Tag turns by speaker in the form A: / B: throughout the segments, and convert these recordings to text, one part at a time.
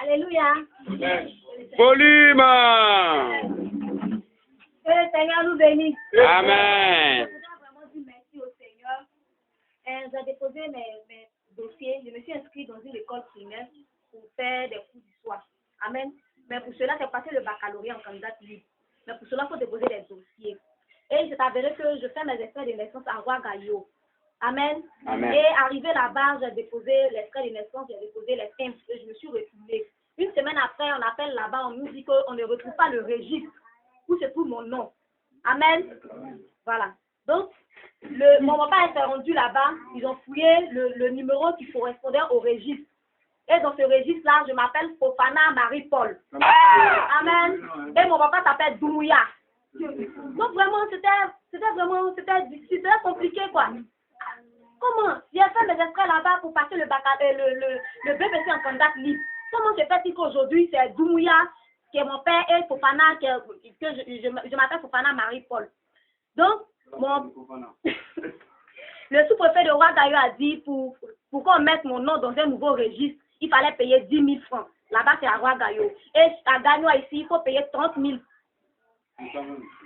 A: Alléluia.
B: Volume.
A: Que le Seigneur nous bénisse.
B: Amen.
A: Je voudrais vraiment dire merci au Seigneur. J'ai déposé mes dossiers. Je me suis inscrite dans une école primaire pour faire des cours du soir. Amen. Mais pour cela, j'ai passé le baccalauréat en candidat libre. Mais pour cela, il faut déposer des dossiers. Et il s'est avéré que je fais mes extraits de naissance à Roi-Gaillot. Amen.
B: Amen.
A: Et arrivé là-bas, j'ai déposé l'extrait de naissance, j'ai déposé les timbre et je me suis retournée. Une semaine après, on appelle là-bas, on nous dit qu'on ne retrouve pas le registre où se trouve mon nom. Amen. Voilà. Donc, mon papa s'est rendu là-bas, ils ont fouillé le numéro qui correspondait au registre. Et dans ce registre-là, je m'appelle Fofana Marie-Paul. Amen. Et mon papa s'appelle Doumbouya. Donc vraiment, c'était difficile, c'était compliqué quoi. Comment? J'ai fait mes extraits là-bas pour passer le BPC en candidat libre. Comment se fait-il qu'aujourd'hui c'est Doumbouya qui est mon père et Fofana que je m'appelle Fofana Marie-Paul. Donc, le sous-préfet de Roi-Gaillot a dit pour qu'on mette mon nom dans un nouveau registre, il fallait payer 10 000 francs. Là-bas, c'est à Roi-Gaillot. Et à Gagnoa, ici, il faut payer 30 000.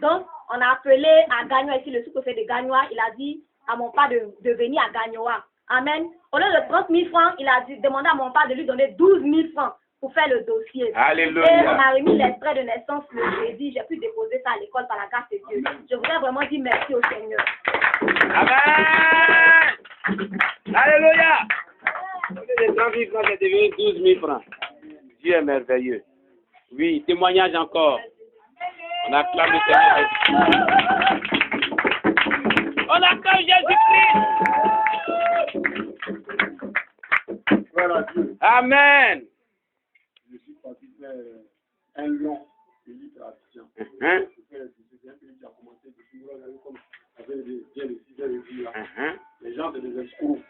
A: Donc, on a appelé à Gagnoa, ici, le sous-préfet de Gagnoa. Il a dit à mon père de venir à Gagnoa. Amen. Au lieu de 30 000 francs, il a demandé à mon père de lui donner 12 000 francs pour faire le dossier.
B: Alléluia.
A: Et on a remis l'extrait de naissance le jeudi. J'ai pu déposer ça à l'école par la grâce de Dieu. Je voudrais vraiment dire merci au Seigneur.
B: Amen. Alléluia. Les 30 000 francs, c'est devenu 12 000 francs. Dieu est merveilleux. Oui, témoignage encore. On acclame le Seigneur. On acclame Jésus-Christ.
C: Voilà Dieu.
B: Amen.
C: Je suis parti faire un lion pays tradition. C'est un pays qui a commencé depuis longtemps, comme avec bien les 6 heures et demie là. Les gens, c'est des escrocs.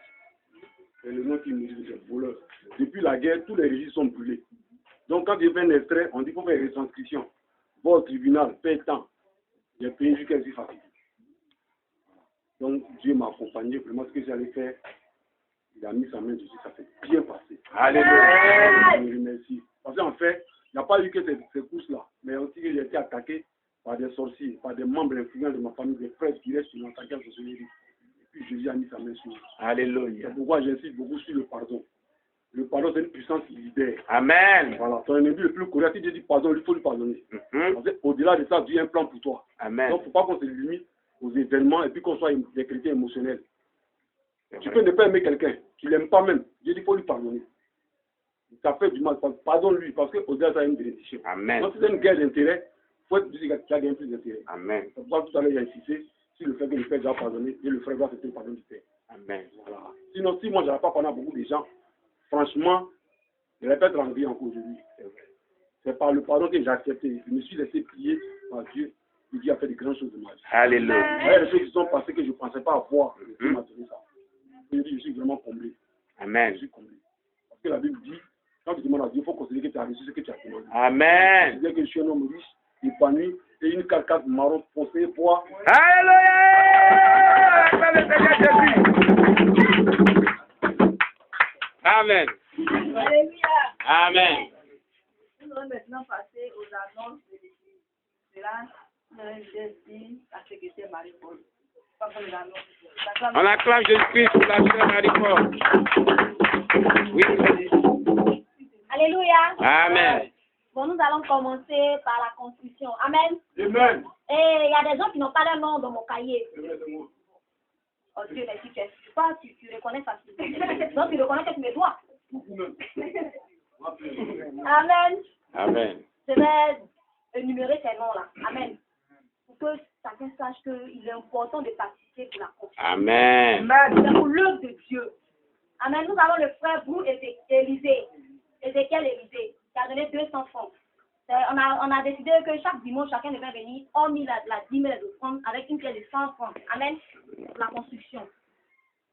C: C'est le nom qui nous dit, c'est voleurs. Depuis la guerre, tous les registres sont brûlés. Donc, quand il fait un extrait, on dit qu'il faut faire une retranscription. Va au tribunal, paye tant. J'ai payé jusqu'à si fatigué. Donc, Dieu m'a accompagné. Vraiment, ce que j'allais faire, il a mis sa main dessus, ça s'est bien passé.
B: Alléluia.
C: Je le remercie. Parce qu'en fait, il n'y a pas eu que ces courses-là, mais aussi que j'ai été attaqué par des sorciers, par des membres influents de ma famille, des frères qui restent sur l'attaqué en sorcellerie. Et puis Jésus a mis sa main sur moi.
B: Alléluia.
C: C'est pourquoi j'insiste beaucoup sur le pardon. Le pardon, c'est une puissance qui libère.
B: Amen.
C: Voilà, ton ennemi le plus courageux, si Dieu dit pardon, il faut lui pardonner. Parce qu'au-delà de ça, Dieu a un plan pour toi.
B: Amen.
C: Donc, il ne faut pas qu'on se limite aux événements et puis qu'on soit des chrétiens émotionnels. Tu peux ne pas aimer quelqu'un, tu ne l'aimes pas même. Dieu dit qu'il faut lui pardonner. Ça fait du mal, pardonne-lui, parce qu'au-delà de ça, il y a une bénédiction.
B: Amen.
C: Donc, si c'est une guerre d'intérêt, il faut être celui qui a gagné plus d'intérêt.
B: Amen.
C: C'est pour ça que tout à l'heure, j'ai insisté sur le fait que le Père doit pardonner et le frère doit accepter le pardon du Père.
B: Amen.
C: Voilà. Sinon, si moi, je n'avais pas pardonné à beaucoup de gens, franchement, je n'aurais pas être en vie encore aujourd'hui. C'est par le pardon que j'ai accepté. Je me suis laissé prier par Dieu. Et Dieu a fait de grandes choses de ma vie.
B: Alléluia.
C: Il y a des choses qui sont passées que je ne pensais pas avoir. Dieu m'a donné ça. Et je suis vraiment comblé.
B: Amen.
C: Je suis comblé. Parce que la Bible dit, quand tu demandes à Dieu, il faut considérer que tu as reçu ce que tu as demandé.
B: Amen.
C: C'est-à-dire que je suis un homme riche, épanoui, et une carcasse marron foncée, poids.
B: Alléluia. Acclame le Seigneur Jésus. Amen.
A: Alléluia.
B: Amen.
A: Nous allons maintenant passer aux annonces de l'église. Cela, j'ai dit la secrétaire Marie-Paul.
B: On acclame Jésus-Christ pour la sœur Marie-Paul. Oui, vas-y.
A: Alléluia.
B: Amen.
A: Bon, nous allons commencer par la construction. Amen.
C: Amen.
A: Et il y a des gens qui n'ont pas leur nom dans mon cahier. Oh Dieu, mais si tu es pas, tu reconnais facilement. Donc tu reconnais que tu me dois. Amen.
B: Amen.
A: Je vais énumérer ces noms-là. Amen. Pour que chacun sache qu'il est important de participer pour la construction.
B: Amen.
A: C'est pour l'œuvre de Dieu. Amen. Nous avons le frère Brou Ézéchiel Élisée, qui a donné 200 francs. On a décidé que chaque dimanche, chacun devait venir, hormis la 10 000 offrandes, avec une pièce de 100 francs. Amen. Pour la construction.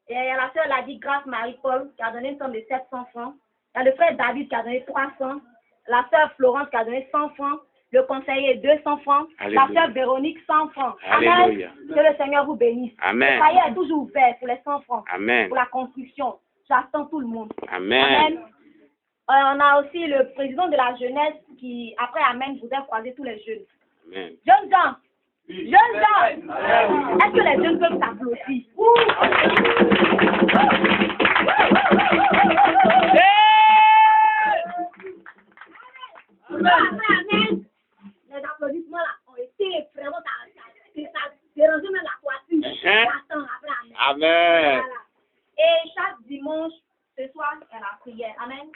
A: Et il y a la sœur Ladi Grâce Marie-Paul, qui a donné une somme de 700 francs. Il y a le frère David qui a donné 300. La sœur Florence qui a donné 100 francs. Le conseiller 200 francs.
B: Alléluia.
A: La sœur Véronique 100 francs.
B: Alléluia.
A: Amen. Que le Seigneur vous bénisse.
B: Amen.
A: Le cahier est toujours ouvert pour les 100 francs.
B: Amen.
A: Pour la construction. j'attends tout le monde.
B: Amen.
A: On a aussi le président de la jeunesse qui, après Amen, voudrait croiser tous les jeunes.
B: Amen.
A: Jeunes gens, jeunes gens, est-ce que les jeunes peuvent s'applaudir? Amen. Les applaudissements là ont été vraiment, ça dérangeait même la poitrine. J'attends après Amen.
B: Amen.
A: Voilà. Et chaque dimanche, ce soir, c'est la prière. Amen.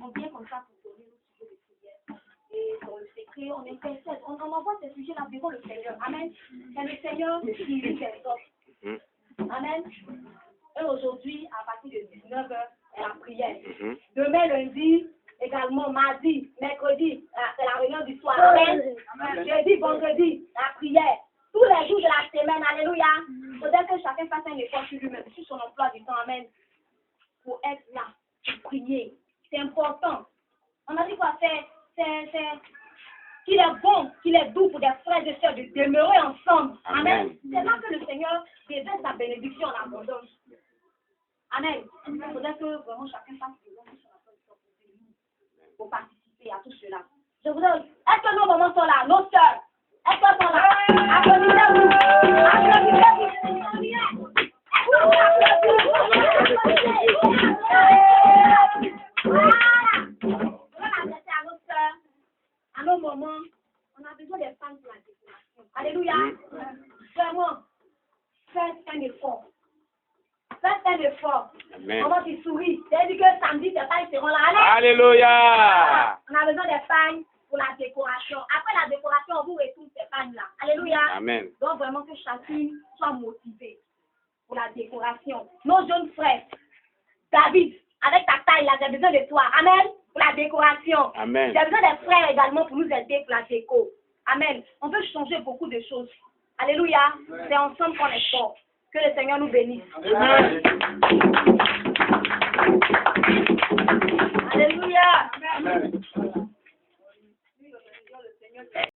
A: On vient comme ça pour donner nos sujets de prière. Et dans le secret, on intercède. On envoie ces sujets-là devant le Seigneur. Amen. C'est le Seigneur qui lit les autres. Amen. Et aujourd'hui, à partir de 19h, c'est la prière. Demain, lundi, également, mardi, mercredi, c'est la réunion du soir. Amen. Jeudi, vendredi, la prière. Tous les jours de la semaine, alléluia. Faudrait que chacun fasse un effort sur lui-même, sur son emploi du temps. Amen. Pour être là, pour prier. C'est important. On a dit quoi faire? C'est qu'il est bon, qu'il est doux pour des frères et sœurs de demeurer ensemble. Amen. C'est là que le Seigneur déverse sa bénédiction en abondance. Amen. Il faudrait que vraiment chacun fasse son emploi du temps pour participer à tout cela. Je voudrais. Est-ce que nos mamans sont là? Nos sœurs? Est-ce qu'elles sont là? Applaudissez-vous. Applaudissez-vous. À nos moments, on a besoin des femmes pour la décoration. Alléluia. Vraiment, faites un effort. Faites un effort. Maman qui sourit. C'est-à-dire que samedi, c'est pas, ils seront là. Allez.
B: Alléluia.
A: On a besoin des femmes pour la décoration. Après la décoration, on vous retourne ces femmes-là. Alléluia.
B: Amen.
A: Donc vraiment que chacune soit motivée pour la décoration. Nos jeunes frères, David, avec ta taille là, j'ai besoin de toi. Amen. Pour la décoration.
B: Amen.
A: J'ai besoin des frères également pour nous aider pour la déco. Amen. On veut changer beaucoup de choses. Alléluia. C'est ensemble qu'on est fort. Que le Seigneur nous bénisse.
C: Amen.